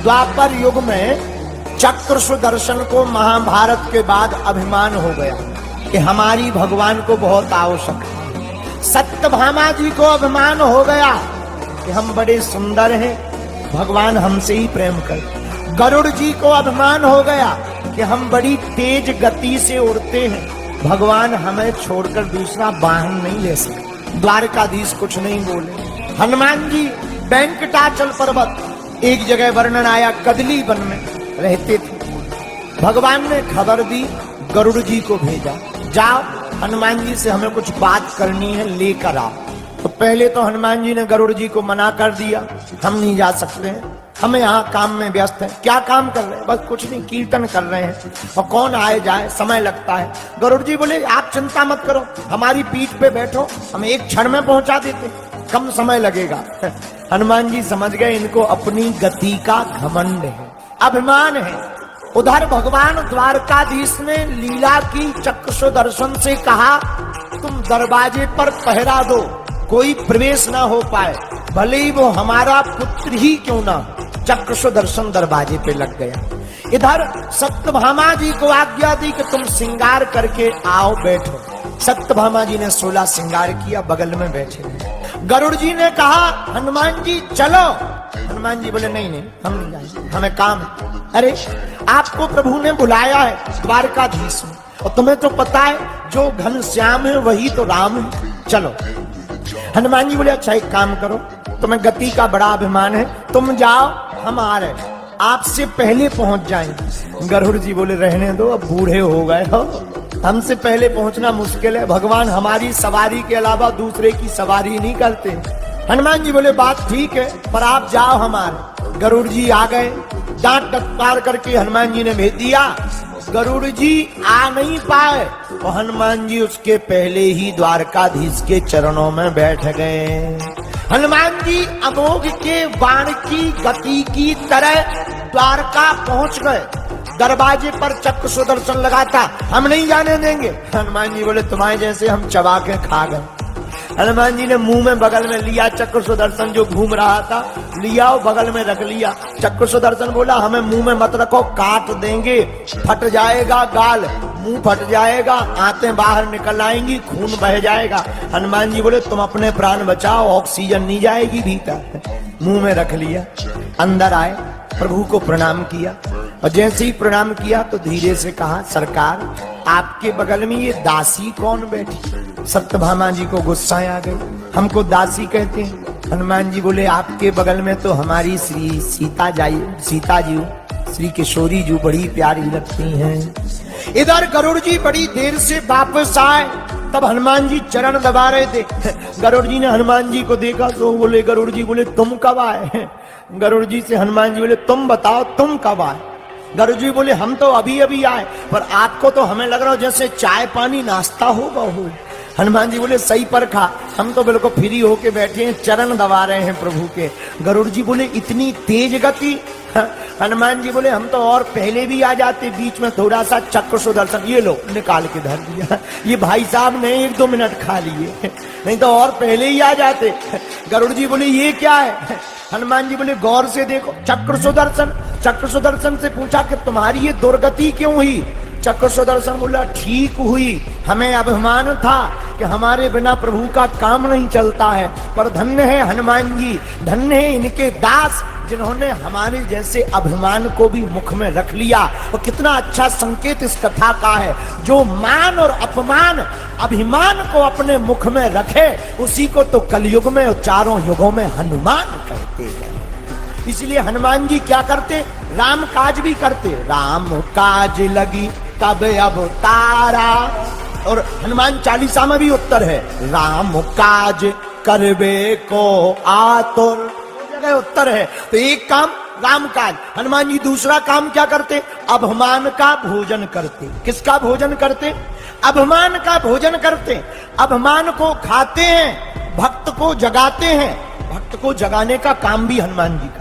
द्वापर युग में चक्र सुदर्शन को महाभारत के बाद अभिमान हो गया कि हमारी भगवान को बहुत आवश्यक है। सत्यभामा जी को अभिमान हो गया कि हम बड़े सुंदर हैं, भगवान हमसे ही प्रेम कर। गरुड़ जी को अभिमान हो गया कि हम बड़ी तेज गति से उड़ते हैं, भगवान हमें छोड़कर दूसरा वाहन नहीं ले सकते। द्वारकाधीश कुछ नहीं बोले। हनुमान जी वेंकटाचल पर्वत, एक जगह वर्णन आया कदली वन में रहते थे। भगवान ने खबर दी, गरुड़ जी को भेजा, जाओ हनुमान जी से हमें कुछ बात करनी है, लेकर आओ। तो पहले तो हनुमान जी ने गरुड़ जी को मना कर दिया, हम नहीं जा सकते हैं, हमें यहाँ काम में व्यस्त है। क्या काम कर रहे हैं? बस कुछ नहीं, कीर्तन कर रहे हैं, और कौन आए जाए, समय लगता है। गरुड़ जी बोले आप चिंता मत करो, हमारी पीठ पे बैठो, हम एक क्षण में पहुंचा देते, कम समय लगेगा। हनुमान जी समझ गए इनको अपनी गति का घमंड है, अभिमान है। उधर भगवान द्वारकाधीश ने लीला की, चक्र सुदर्शन से कहा तुम दरवाजे पर पहरा दो, कोई प्रवेश ना हो पाए, भले ही वो हमारा पुत्र ही क्यों ना। चक्र सुदर्शन दरवाजे पे लग गया। इधर सत्यभामा जी को आज्ञा दी कि तुम श्रृंगार करके आओ, बैठो। सत्यभामा जी ने 16 श्रृंगार किया, बगल में बैठे। गरुड़ जी ने कहा हनुमान जी चलो। हनुमान जी बोले नहीं नहीं, हम नहीं जाएंगे, हमें काम है। अरे आपको प्रभु ने बुलाया है द्वारकाधीश में, और तुम्हें तो पता है जो घनश्याम है वही तो राम है, चलो। हनुमान जी बोले अच्छा एक काम करो, तुम्हें गति का बड़ा अभिमान है, तुम जाओ, हम आ रहे, आपसे पहले पहुंच जाएंगे। गरुड़ जी बोले रहने दो, अब बूढ़े हो गए हो, हमसे पहले पहुंचना मुश्किल है, भगवान हमारी सवारी के अलावा दूसरे की सवारी नहीं करते। हनुमान जी बोले बात ठीक है, पर आप जाओ हमारे। गरुड़ जी आ गए, डांट डटकार करके हनुमान जी ने भेज दिया। गरुड़ जी आ नहीं पाए, तो हनुमान जी उसके पहले ही द्वारकाधीश के चरणों में बैठ गए। हनुमान जी अमोघ के बाण की गति की तरह द्वारका पहुंच गए। दरवाजे पर चक्र सुदर्शन लगा था, हम नहीं जाने देंगे। हनुमान जी बोले तुम्हारे जैसे हम चबा के खा गए। हनुमान जी ने मुंह में बगल में लिया चक्र सुदर्शन जो घूम रहा था, लिया और बगल में रख लिया। चक्र सुदर्शन बोला हमें मुंह में मत रखो, काट देंगे, फट जाएगा गाल, मुंह फट जाएगा, आंतें बाहर निकल आएंगी, खून बह जाएगा। हनुमान जी बोले तुम अपने प्राण बचाओ, ऑक्सीजन नहीं जाएगी भीतर। मुंह में रख लिया, अंदर आए, प्रभु को प्रणाम किया, और जैसे ही प्रणाम किया तो धीरे से कहा सरकार आपके बगल में ये दासी कौन बैठी? सत्यभामा जी को गुस्सा आ गई, हमको दासी कहते हैं। हनुमान जी बोले आपके बगल में तो हमारी श्री सीता जी श्री किशोरी जी बड़ी प्यारी लगती हैं। इधर गरुड़ जी बड़ी देर से वापस आए, तब हनुमान जी चरण दबा रहे थे। गरुड़ जी ने हनुमान जी को देखा तो बोले, गरुड़ जी बोले तुम कब आए? गरुड़ जी से हनुमान जी बोले तुम बताओ तुम कब आए? गरुड़ जी बोले हम तो अभी अभी आए, पर आपको तो हमें लग रहा हो जैसे चाय पानी नाश्ता होगा हो। हनुमान जी बोले सही परखा, हम तो बिल्कुल फ्री होके बैठे हैं, चरण दबा रहे हैं प्रभु के। गरुड़ जी बोले इतनी तेज गति? हनुमान जी बोले हम तो और पहले भी आ जाते, बीच में थोड़ा सा चक्र सुदर्शन ये लो निकाल के धर दिया, ये भाई साहब ने 1-2 मिनट खा लिए, नहीं तो और पहले ही आ जाते। गरुड़ जी बोले ये क्या है? हनुमान जी बोले गौर से देखो, चक्र सुदर्शन। चक्र सुदर्शन से पूछा कि तुम्हारी ये दुर्गति क्यों हुई? चक्र सुदर्शन बोला ठीक हुई, हमें अभिमान था कि हमारे बिना प्रभु का काम नहीं चलता है, पर धन्य है हनुमान जी, धन्य है इनके दास जिन्होंने हमारे जैसे अभिमान को भी मुख में रख लिया। और कितना अच्छा संकेत इस कथा का है, जो मान और अपमान अभिमान को अपने मुख में रखे उसी को तो कलयुग में और चारों युगों में हनुमान कहते हैं। इसलिए हनुमान जी क्या करते? राम काज भी करते। राम काज लगी तब अवतारा, और हनुमान चालीसा में भी उत्तर है राम काज करबे को आतुर, जगह उत्तर है। तो एक काम राम काज, हनुमान जी दूसरा काम क्या करते? अभिमान का भोजन करते। किसका भोजन करते? अभिमान का भोजन करते। अभिमान को खाते हैं, भक्त को जगाते हैं। भक्त को जगाने का काम भी हनुमान जी का।